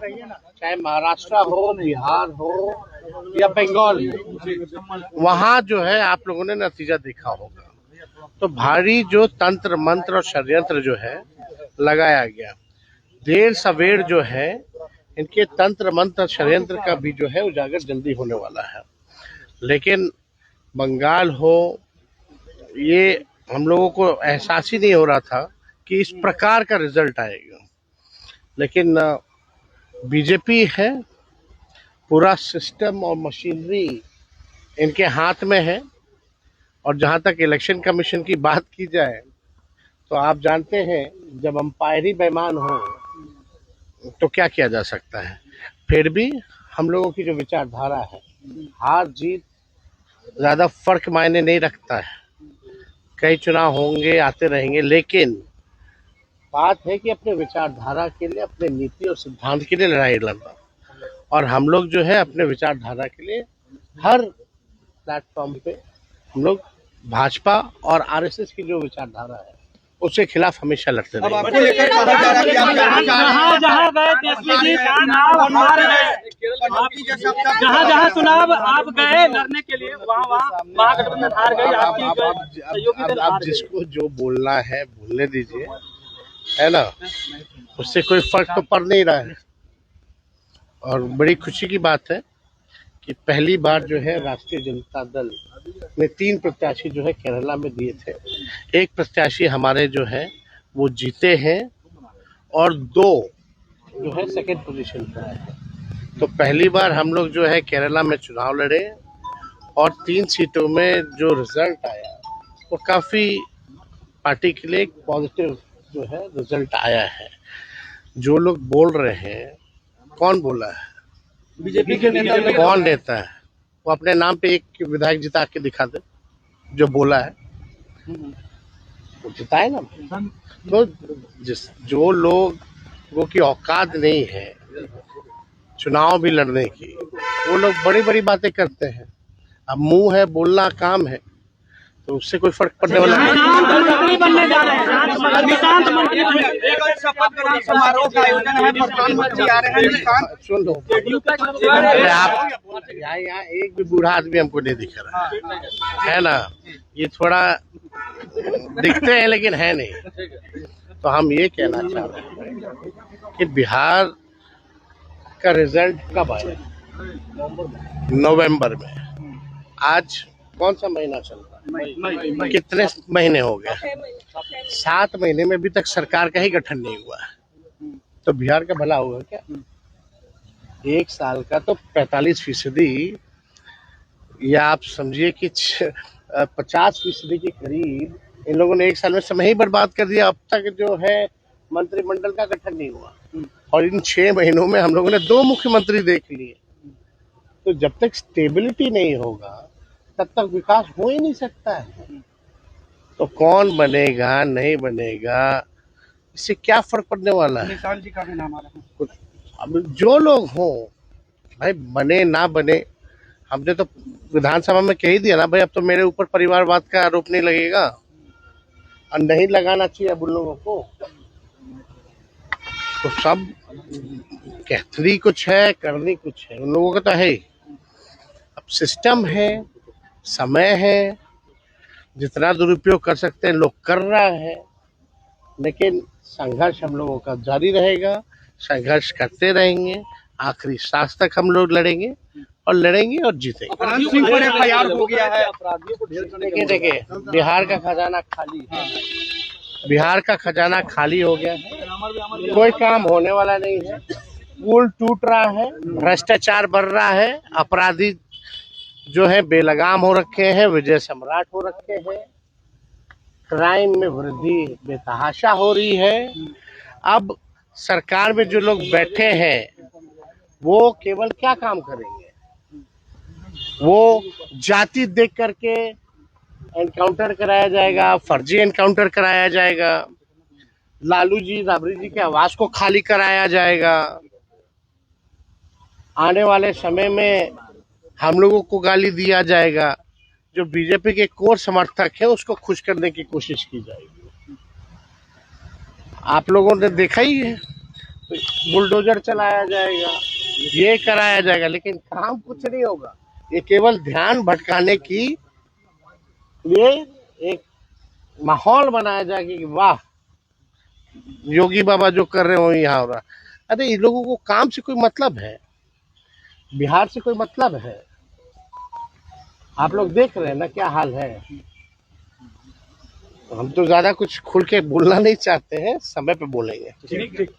चाहे महाराष्ट्र हो, बिहार हो या बंगाल हो, वहाँ जो है आप लोगों ने नतीजा देखा होगा। तो भारी जो तंत्र मंत्र और षड्यंत्र जो है लगाया गया, देर सवेर जो है इनके तंत्र मंत्र षड्यंत्र का भी जो है उजागर जल्दी होने वाला है। लेकिन बंगाल हो, ये हम लोगों को एहसास ही नहीं हो रहा था कि इस प्रकार का रिजल्ट आएगा। लेकिन बीजेपी है, पूरा सिस्टम और मशीनरी इनके हाथ में है। और जहां तक इलेक्शन कमीशन की बात की जाए तो आप जानते हैं जब अंपायर ही बेईमान हो तो क्या किया जा सकता है। फिर भी हम लोगों की जो विचारधारा है, हार जीत ज्यादा फर्क मायने नहीं रखता है। कई चुनाव होंगे, आते रहेंगे, लेकिन बात है कि अपने विचारधारा के लिए, अपने नीति और सिद्धांत के लिए लड़ाई लड़ना। और हम लोग जो है अपने विचारधारा के लिए हर प्लेटफॉर्म पे हम लोग भाजपा और आरएसएस की जो विचारधारा है उसके खिलाफ हमेशा लड़ते रहे। जहाँ चुनाव आप गए लड़ने के लिए, वहाँ महागठबंधन हार गई, आपकी सहयोगी दल अब जिसको जो बोलना है बोलने दीजिए, है ना, उससे कोई फर्क तो पड़ नहीं रहा है। और बड़ी खुशी की बात है कि पहली बार जो है राष्ट्रीय जनता दल ने 3 प्रत्याशी जो है केरला में दिए थे। एक प्रत्याशी हमारे जो है वो जीते हैं और 2 जो है सेकंड पोजीशन पर आए हैं। तो पहली बार हम लोग जो है केरला में चुनाव लड़े और 3 सीटों में जो रिजल्ट आया वो काफी पार्टी के लिए एक पॉजिटिव जो है रिजल्ट आया है। जो लोग बोल रहे हैं, कौन बोला है? बीजेपी के नेता कौन नेता है? वो अपने नाम पे एक विधायक जिता के दिखा दे जो बोला है, वो जिताए ना। तो जो लोगों की औकात नहीं है चुनाव भी लड़ने की, वो लोग बड़ी बड़ी बातें करते हैं। अब मुंह है, बोलना काम है, तो उससे कोई फर्क पड़ने वाला नहीं। सुन लो, आप यहाँ एक भी बूढ़ा आदमी हमको नहीं दिख रहा है ना। ये थोड़ा दिखते हैं लेकिन है नहीं। तो हम ये कहना चाह रहे हैं कि बिहार का रिजल्ट कब आया? नवंबर में। आज कौन सा महीना चल रहा है? कितने महीने हो गए? 7 महीने में अभी तक सरकार का ही गठन नहीं हुआ है। तो बिहार का भला होगा क्या? 1 साल का तो 45% या आप समझिए कि 50% के करीब इन लोगों ने 1 साल में समय ही बर्बाद कर दिया। अब तक जो है मंत्रिमंडल का गठन नहीं हुआ और इन 6 महीनों में हम लोगों ने 2 मुख्यमंत्री देख लिए। तो जब तक स्टेबिलिटी नहीं होगा तब तक विकास हो ही नहीं सकता है। तो कौन बनेगा नहीं बनेगा, इससे क्या फर्क पड़ने वाला है? निशान जी का भी नाम आ रहा है। अब जो लोग हों, भाई बने ना बने, हमने तो विधानसभा में कह ही दिया ना भाई, अब तो मेरे ऊपर परिवारवाद का आरोप नहीं लगेगा और नहीं लगाना चाहिए अब उन लोगों को। तो सब कहती कुछ है, करनी कुछ है, उन लोगों का तो है ही। अब सिस्टम है, समय है, जितना दुरुपयोग कर सकते हैं लोग कर रहा है, लेकिन संघर्ष हम लोगों का जारी रहेगा। संघर्ष करते रहेंगे, आखिरी सांस तक हम लोग लड़ेंगे और जीतेंगे। हो गया है। देखिए बिहार का खजाना खाली है। बिहार का खजाना खाली हो गया है, कोई काम होने वाला नहीं है। पुल टूट रहा है, भ्रष्टाचार बढ़ रहा है, अपराधी जो है बेलगाम हो रखे हैं, विजय सम्राट हो रखे हैं, क्राइम में वृद्धि बेतहाशा हो रही है। अब सरकार में जो लोग बैठे हैं वो केवल क्या काम करेंगे? वो जाति देख करके एनकाउंटर कराया जाएगा, फर्जी एनकाउंटर कराया जाएगा, लालू जी राबड़ी जी के आवास को खाली कराया जाएगा। आने वाले समय में हम लोगों को गाली दिया जाएगा। जो बीजेपी के कोर समर्थक है उसको खुश करने की कोशिश की जाएगी। आप लोगों ने देखा ही है बुलडोजर चलाया जाएगा, ये कराया जाएगा, लेकिन काम कुछ नहीं होगा। ये केवल ध्यान भटकाने की लिए एक माहौल बनाया जाएगा कि वाह योगी बाबा जो कर रहे हो यहाँ हो रहा। अरे इन लोगों को काम से कोई मतलब है, बिहार से कोई मतलब है? आप लोग देख रहे हैं ना क्या हाल है। हम तो ज्यादा कुछ खुल के बोलना नहीं चाहते हैं, समय पे बोलेंगे। ठीक ठीक।